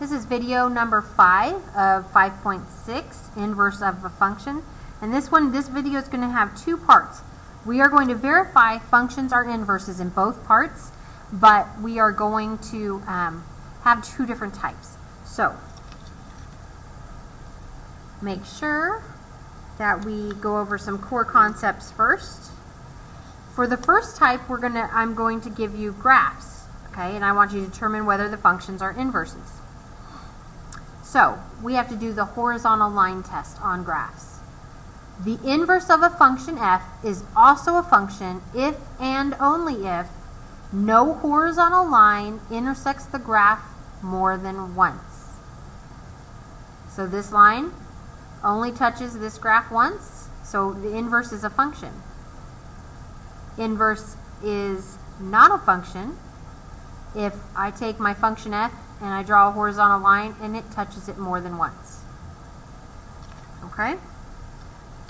This is video number 5 of 5.6, inverse of a function. And this video is going to have two parts. We are going to verify functions are inverses in both parts, but we are going to have two different types. So, make sure that we go over some core concepts first. For the first type, I'm going to give you graphs, okay? And I want you to determine whether the functions are inverses. So, we have to do the horizontal line test on graphs. The inverse of a function f is also a function if and only if no horizontal line intersects the graph more than once. So this line only touches this graph once, so the inverse is a function. Inverse is not a function if I take my function f and I draw a horizontal line and it touches it more than once. Okay?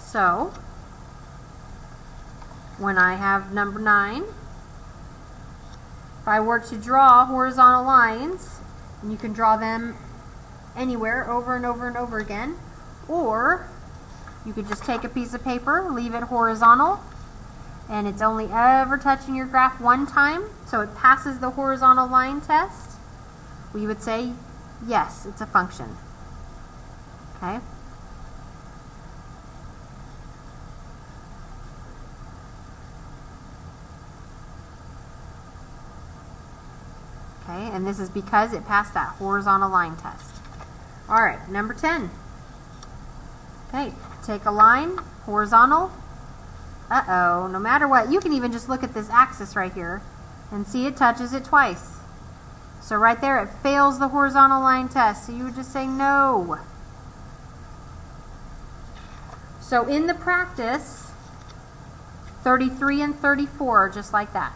So, when I have number 9, if I were to draw horizontal lines, and you can draw them anywhere over and over and over again, or you could just take a piece of paper, leave it horizontal, and it's only ever touching your graph one time, so it passes the horizontal line test, we would say, yes, it's a function. Okay? Okay, and this is because it passed that horizontal line test. Alright, number 10. Okay, take a line, horizontal. Uh-oh, no matter what, you can even just look at this axis right here and see it touches it twice. So right there it fails the horizontal line test, so you would just say no. So in the practice, 33 and 34 are just like that.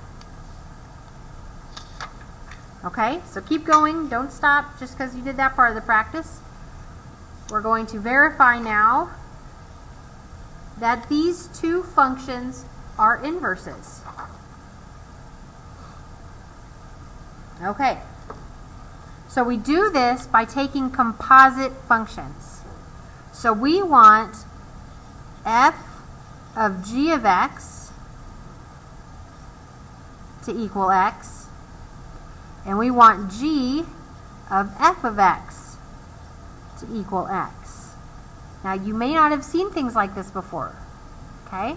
Okay, so keep going, don't stop just because you did that part of the practice. We're going to verify now that these two functions are inverses. Okay, so we do this by taking composite functions. So we want f of g of x to equal x, and we want g of f of x to equal x. Now you may not have seen things like this before, okay?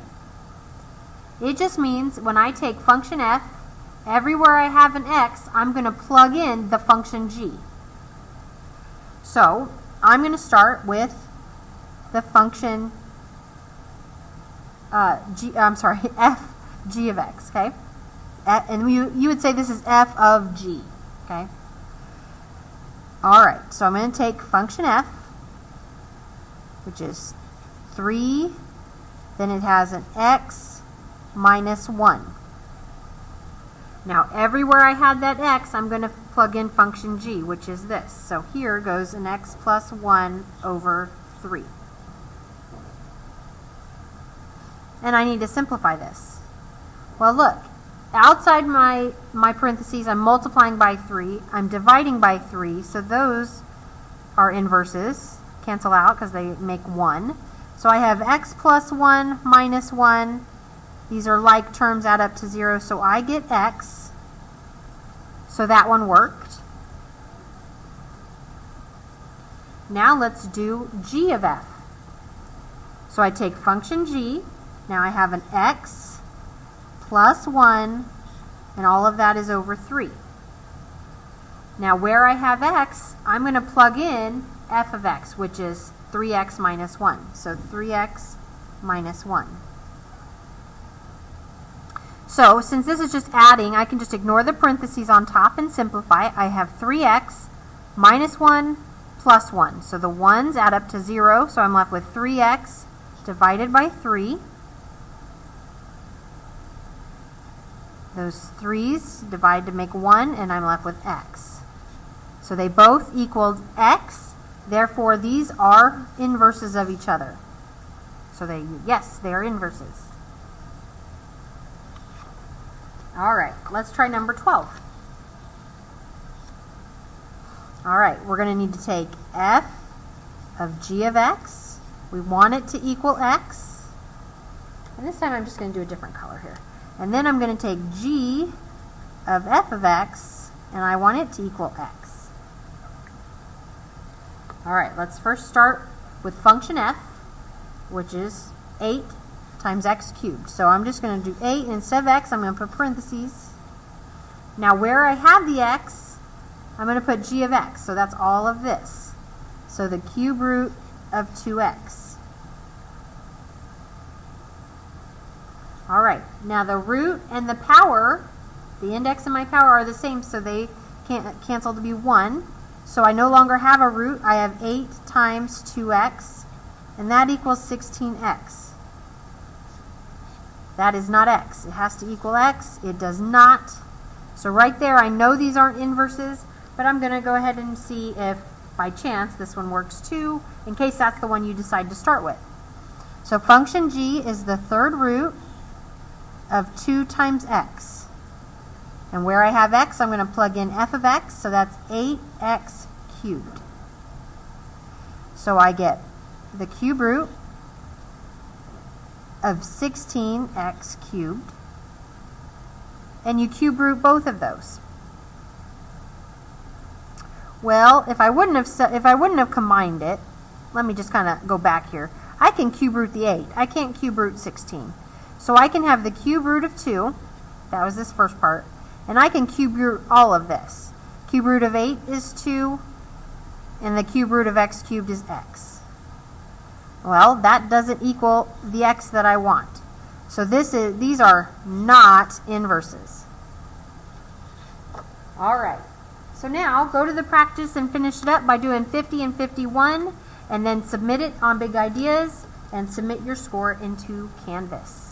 It just means when I take function f, everywhere I have an x, I'm going to plug in the function g. So I'm going to start with the function f g of x, okay? And you would say this is f of g, okay? Alright, so I'm going to take function f, which is 3, then it has an x minus 1. Now everywhere I had that x, I'm going to plug in function g, which is this. So here goes an x plus 1 over 3. And I need to simplify this. Well, look, outside my parentheses, I'm multiplying by 3. I'm dividing by 3, so those are inverses. Cancel out because they make 1. So I have x plus 1 minus 1. These are like terms, add up to 0, so I get x. So that one worked. Now let's do g of f. So I take function g. Now I have an x plus 1, and all of that is over 3. Now where I have x, I'm going to plug in f of x, which is 3x minus 1. So 3x minus 1. So since this is just adding, I can just ignore the parentheses on top and simplify. I have 3x minus 1 plus 1. So the 1's add up to 0, so I'm left with 3x divided by 3. Those 3's divide to make 1, and I'm left with x. So they both equaled x, therefore these are inverses of each other. So yes, they are inverses. Alright, let's try number 12. All right, we're going to need to take f of g of x. We want it to equal x. And this time I'm just going to do a different color here. And then I'm going to take g of f of x, and I want it to equal x. All right, let's first start with function f, which is 8 times x cubed. So I'm just going to do 8 instead of x. I'm going to put parentheses. Now where I have the x, I'm going to put g of x. So that's all of this. So the cube root of 2x. All right, now the root and the power, the index and my power are the same, so they can't cancel to be 1. So I no longer have a root. I have 8 times 2x, and that equals 16x. That is not x. It has to equal x. It does not. So right there, I know these aren't inverses, but I'm going to go ahead and see if, by chance, this one works too, in case that's the one you decide to start with. So function g is the third root of 2 times x. And where I have x, I'm going to plug in f of x, so that's 8x cubed. So I get the cube root of 16x cubed, and you cube root both of those. Well, if I wouldn't have combined it, let me just kind of go back here. I can cube root the 8. I can't cube root 16. So I can have the cube root of 2. That was this first part. And I can cube root all of this. Cube root of 8 is 2, and the cube root of x cubed is x. Well, that doesn't equal the x that I want. So these are not inverses. All right. So now go to the practice and finish it up by doing 50 and 51, and then submit it on Big Ideas and submit your score into Canvas.